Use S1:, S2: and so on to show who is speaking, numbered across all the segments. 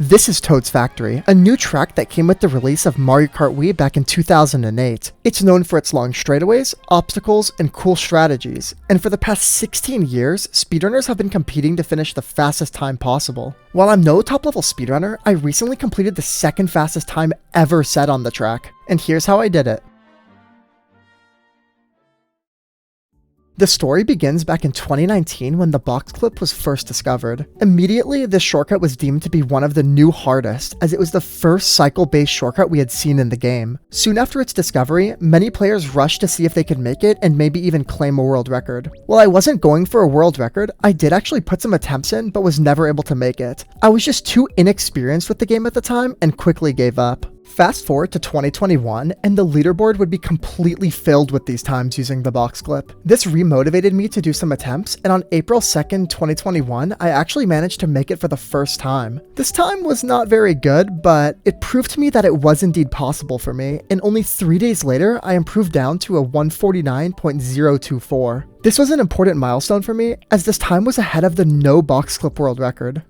S1: This is Toad's Factory, a new track that came with the release of Mario Kart Wii back in 2008. It's known for its long straightaways, obstacles, and cool strategies, and for the past 16 years, speedrunners have been competing to finish the fastest time possible. While I'm no top-level speedrunner, I recently completed the second fastest time ever set on the track, and here's how I did it. The story begins back in 2019 when the box clip was first discovered. Immediately, this shortcut was deemed to be one of the new hardest, as it was the first cycle-based shortcut we had seen in the game. Soon after its discovery, many players rushed to see if they could make it and maybe even claim a world record. While I wasn't going for a world record, I did actually put some attempts in but was never able to make it. I was just too inexperienced with the game at the time and quickly gave up. Fast forward to 2021, and the leaderboard would be completely filled with these times using the box clip. This remotivated me to do some attempts, and on April 2nd, 2021, I actually managed to make it for the first time. This time was not very good, but it proved to me that it was indeed possible for me, and only 3 days later, I improved down to a 149.024. This was an important milestone for me, as this time was ahead of the no box clip world record.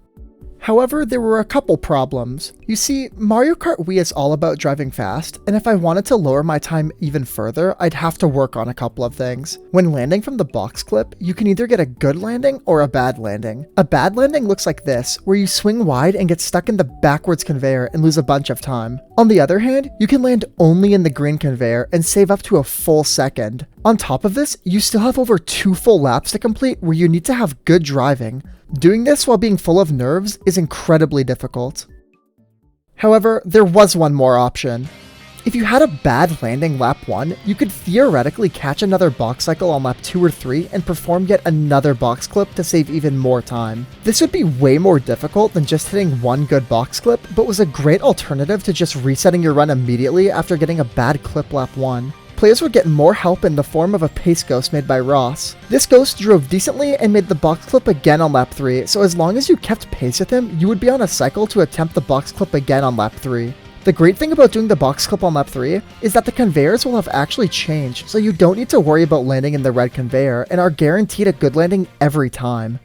S1: However, there were a couple problems. You see, Mario Kart Wii is all about driving fast, and if I wanted to lower my time even further, I'd have to work on a couple of things. When landing from the box clip, you can either get a good landing or a bad landing. A bad landing looks like this, where you swing wide and get stuck in the backwards conveyor and lose a bunch of time. On the other hand, you can land only in the green conveyor and save up to a full second. On top of this, you still have over 2 full laps to complete where you need to have good driving. Doing this while being full of nerves is incredibly difficult. However, there was one more option. If you had a bad landing lap 1, you could theoretically catch another box cycle on lap 2 or 3 and perform yet another box clip to save even more time. This would be way more difficult than just hitting one good box clip, but was a great alternative to just resetting your run immediately after getting a bad clip lap 1. Players would get more help in the form of a pace ghost made by Ross. This ghost drove decently and made the box clip again on lap 3, so as long as you kept pace with him, you would be on a cycle to attempt the box clip again on lap 3. The great thing about doing the box clip on lap 3 is that the conveyors will have actually changed, so you don't need to worry about landing in the red conveyor and are guaranteed a good landing every time.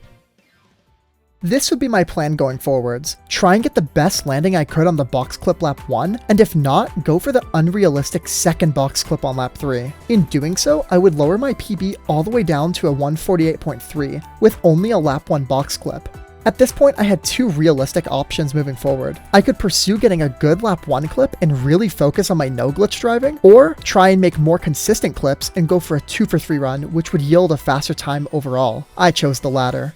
S1: This would be my plan going forwards. Try and get the best landing I could on the box clip lap 1, and if not, go for the unrealistic second box clip on lap 3. In doing so, I would lower my PB all the way down to a 148.3, with only a lap 1 box clip. At this point, I had 2 realistic options moving forward. I could pursue getting a good lap 1 clip and really focus on my no-glitch driving, or try and make more consistent clips and go for a 2 for 3 run, which would yield a faster time overall. I chose the latter.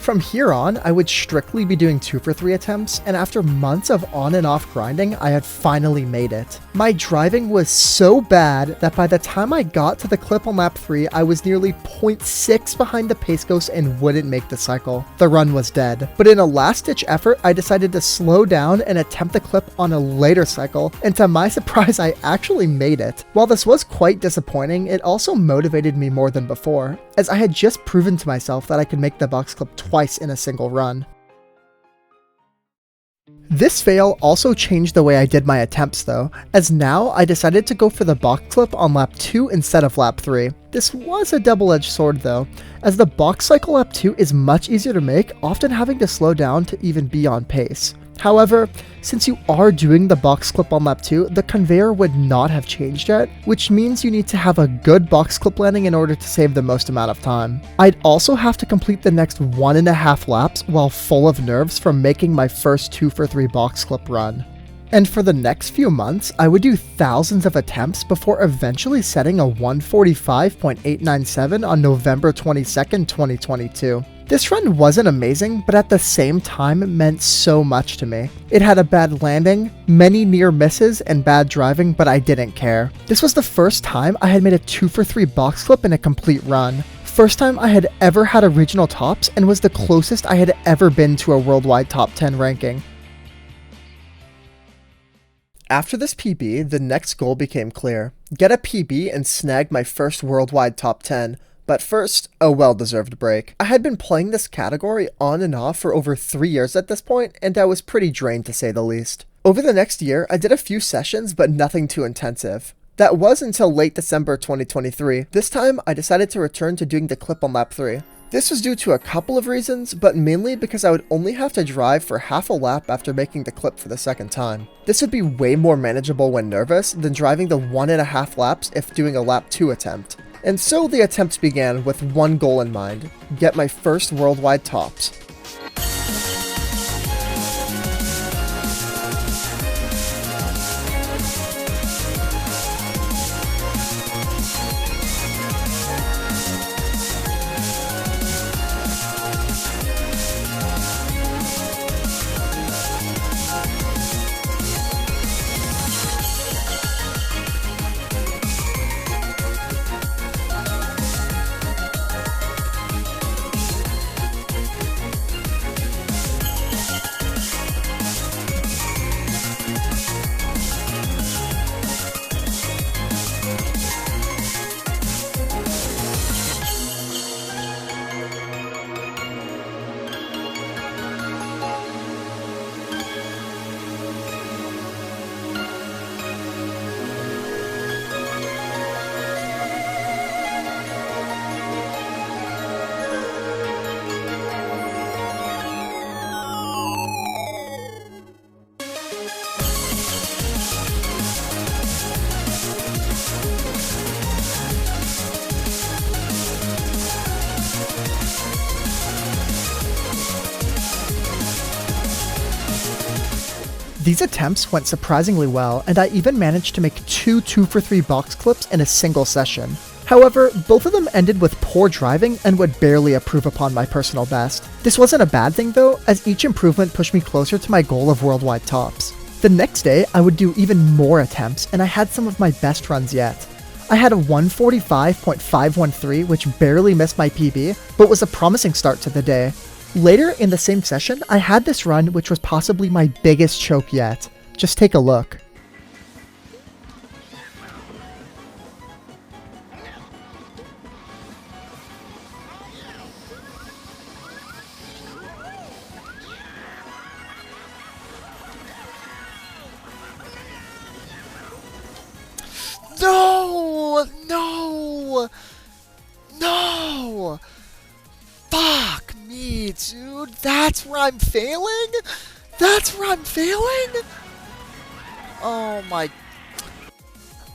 S1: From here on, I would strictly be doing 2 for 3 attempts, and after months of on and off grinding, I had finally made it. My driving was so bad that by the time I got to the clip on lap 3, I was nearly 0.6 behind the pace ghost and wouldn't make the cycle. The run was dead. But in a last-ditch effort, I decided to slow down and attempt the clip on a later cycle, and to my surprise, I actually made it. While this was quite disappointing, it also motivated me more than before, as I had just proven to myself that I could make the box clip twice in a single run. This fail also changed the way I did my attempts though, as now I decided to go for the box clip on lap 2 instead of lap 3. This was a double-edged sword though, as the box cycle lap 2 is much easier to make, often having to slow down to even be on pace. However, since you are doing the box clip on lap 2, the conveyor would not have changed yet, which means you need to have a good box clip landing in order to save the most amount of time. I'd also have to complete the next 1.5 laps while full of nerves from making my first 2 for 3 box clip run. And for the next few months, I would do thousands of attempts before eventually setting a 145.897 on November 22nd, 2022. This run wasn't amazing, but at the same time meant so much to me. It had a bad landing, many near misses, and bad driving, but I didn't care. This was the first time I had made a 2 for 3 box clip in a complete run. First time I had ever had a regional tops, and was the closest I had ever been to a worldwide top 10 ranking. After this PB, the next goal became clear. Get a PB and snag my first worldwide top 10. But first, a well-deserved break. I had been playing this category on and off for over 3 years at this point, and I was pretty drained to say the least. Over the next year, I did a few sessions, but nothing too intensive. That was until late December 2023. This time, I decided to return to doing the clip on lap 3. This was due to a couple of reasons, but mainly because I would only have to drive for half a lap after making the clip for the second time. This would be way more manageable when nervous than driving the 1.5 laps if doing a lap 2 attempt. And so the attempts began with one goal in mind: get my first worldwide tops. These attempts went surprisingly well, and I even managed to make 2 for 3 box clips in a single session. However, both of them ended with poor driving and would barely improve upon my personal best. This wasn't a bad thing though, as each improvement pushed me closer to my goal of worldwide tops. The next day, I would do even more attempts, and I had some of my best runs yet. I had a 145.513, which barely missed my PB, but was a promising start to the day. Later in the same session, I had this run which was possibly my biggest choke yet. Just take a look. No! No! No! Fuck me, dude. That's where I'm failing? That's where I'm failing? Oh my...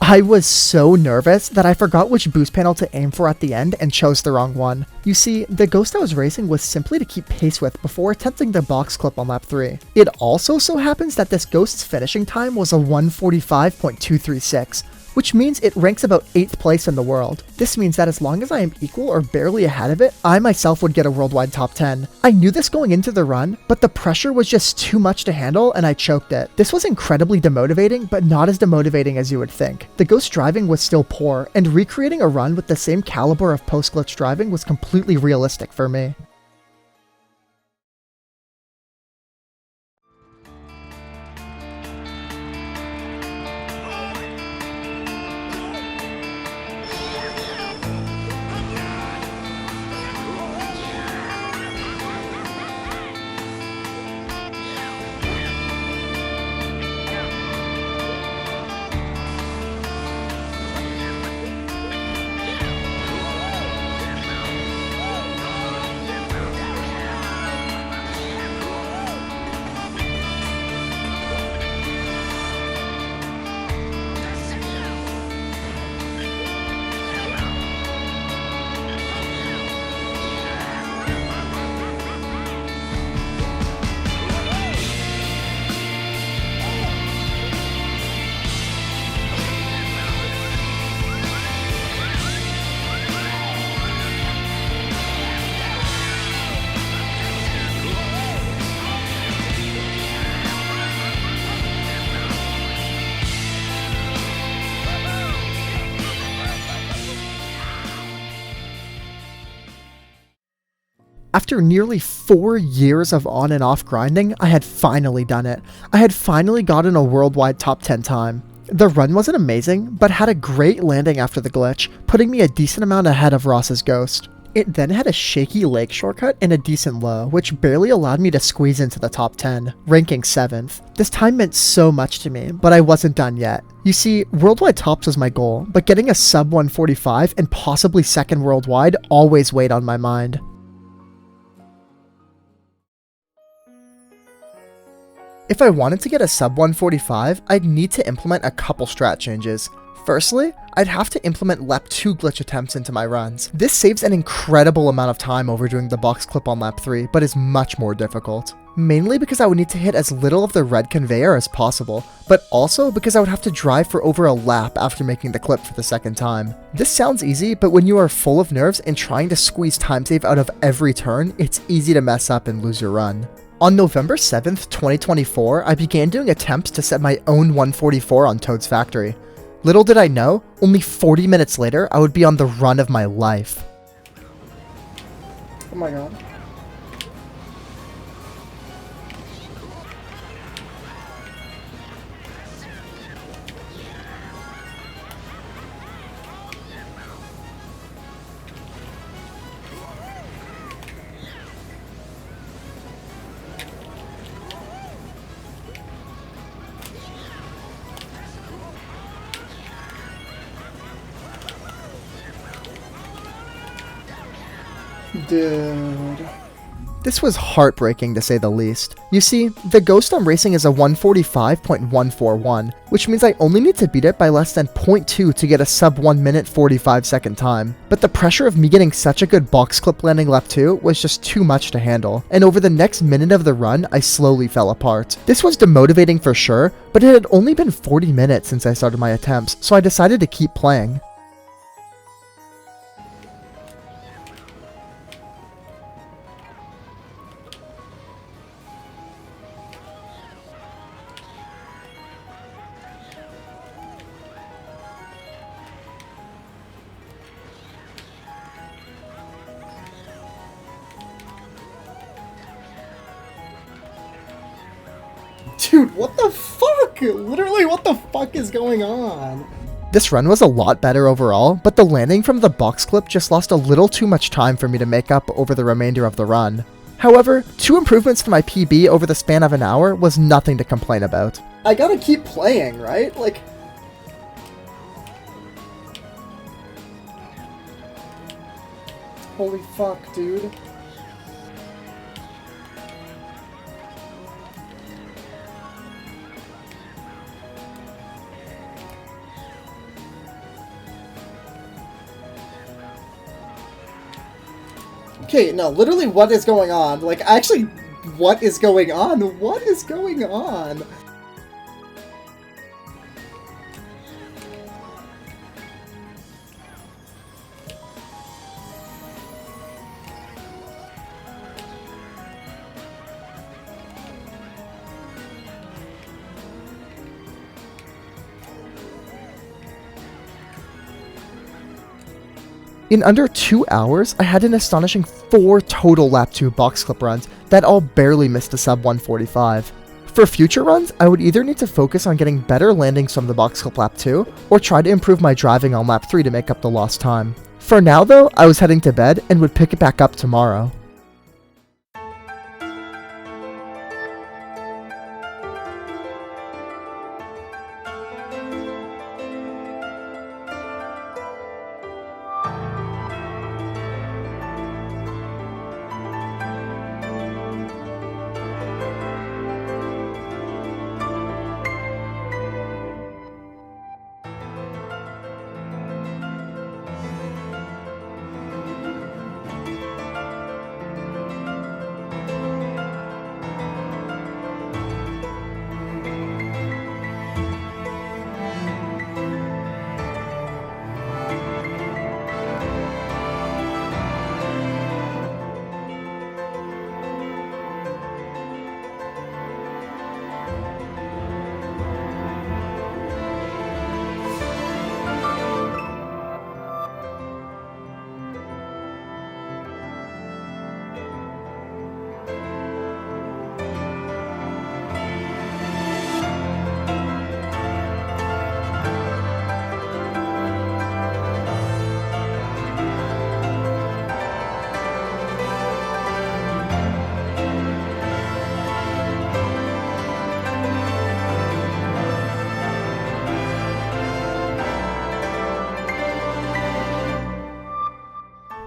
S1: I was so nervous that I forgot which boost panel to aim for at the end and chose the wrong one. You see, the ghost I was racing was simply to keep pace with before attempting the box clip on lap 3. It also so happens that this ghost's finishing time was a 145.236, which means it ranks about 8th place in the world. This means that as long as I am equal or barely ahead of it, I myself would get a worldwide top 10. I knew this going into the run, but the pressure was just too much to handle and I choked it. This was incredibly demotivating, but not as demotivating as you would think. The ghost driving was still poor, and recreating a run with the same caliber of post-glitch driving was completely realistic for me. After nearly 4 years of on and off grinding, I had finally done it. I had finally gotten a worldwide top 10 time. The run wasn't amazing, but had a great landing after the glitch, putting me a decent amount ahead of Ross's ghost. It then had a shaky lake shortcut and a decent low, which barely allowed me to squeeze into the top 10, ranking 7th. This time meant so much to me, but I wasn't done yet. You see, worldwide tops was my goal, but getting a sub 145 and possibly second worldwide always weighed on my mind. If I wanted to get a sub 145, I'd need to implement a couple strat changes. Firstly, I'd have to implement lap 2 glitch attempts into my runs. This saves an incredible amount of time over doing the box clip on lap 3, but is much more difficult. Mainly because I would need to hit as little of the red conveyor as possible, but also because I would have to drive for over a lap after making the clip for the second time. This sounds easy, but when you are full of nerves and trying to squeeze time save out of every turn, it's easy to mess up and lose your run. On November 7th, 2024, I began doing attempts to set my own 144 on Toad's Factory. Little did I know, only 40 minutes later, I would be on the run of my life. Oh my god. Dude. This was heartbreaking to say the least. You see, the ghost I'm racing is a 145.141, which means I only need to beat it by less than 0.2 to get a sub 1 minute 45 second time. But the pressure of me getting such a good box clip landing lap 2 was just too much to handle, and over the next minute of the run, I slowly fell apart. This was demotivating for sure, but it had only been 40 minutes since I started my attempts, so I decided to keep playing. Dude, what the fuck? Literally, what the fuck is going on? This run was a lot better overall, but the landing from the box clip just lost a little too much time for me to make up over the remainder of the run. However, 2 improvements to my PB over the span of an hour was nothing to complain about. I gotta keep playing, right? Like... Holy fuck, dude. Okay, no, literally what is going on? Like, actually, what is going on? What is going on? In under 2 hours, I had an astonishing 4 total lap 2 box clip runs that all barely missed a sub 145. For future runs, I would either need to focus on getting better landings from the box clip lap 2, or try to improve my driving on lap 3 to make up the lost time. For now though, I was heading to bed and would pick it back up tomorrow.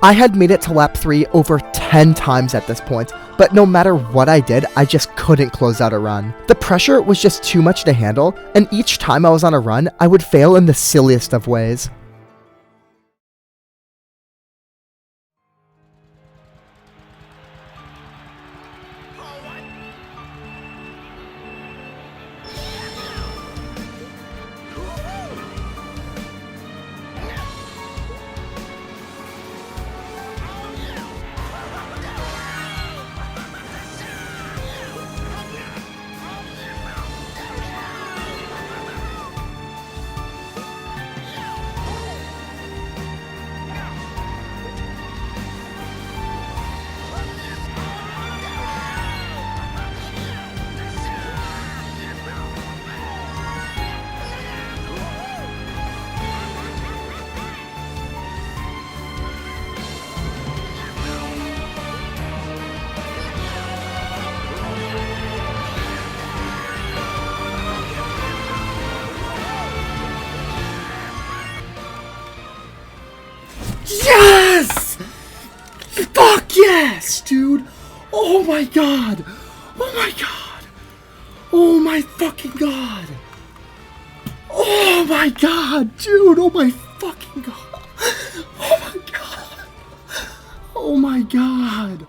S1: I had made it to lap 3 over 10 times at this point, but no matter what I did, I just couldn't close out a run. The pressure was just too much to handle, and each time I was on a run, I would fail in the silliest of ways. Yes! Fuck yes, dude! Oh my god! Oh my god! Oh my fucking god! Oh my god, dude! Oh my fucking god! Oh my god! Oh my god!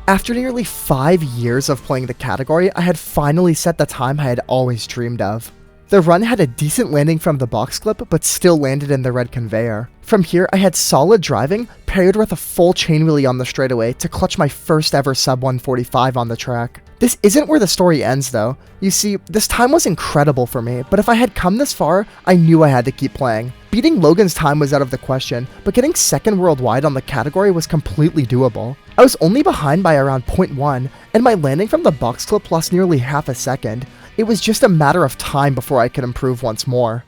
S1: After nearly 5 years of playing the category, I had finally set the time I had always dreamed of. The run had a decent landing from the box clip, but still landed in the red conveyor. From here, I had solid driving, paired with a full chain wheelie on the straightaway to clutch my first ever sub 145 on the track. This isn't where the story ends though. You see, this time was incredible for me, but if I had come this far, I knew I had to keep playing. Beating Logan's time was out of the question, but getting second worldwide on the category was completely doable. I was only behind by around 0.1, and my landing from the box clip lost nearly half a second. It was just a matter of time before I could improve once more.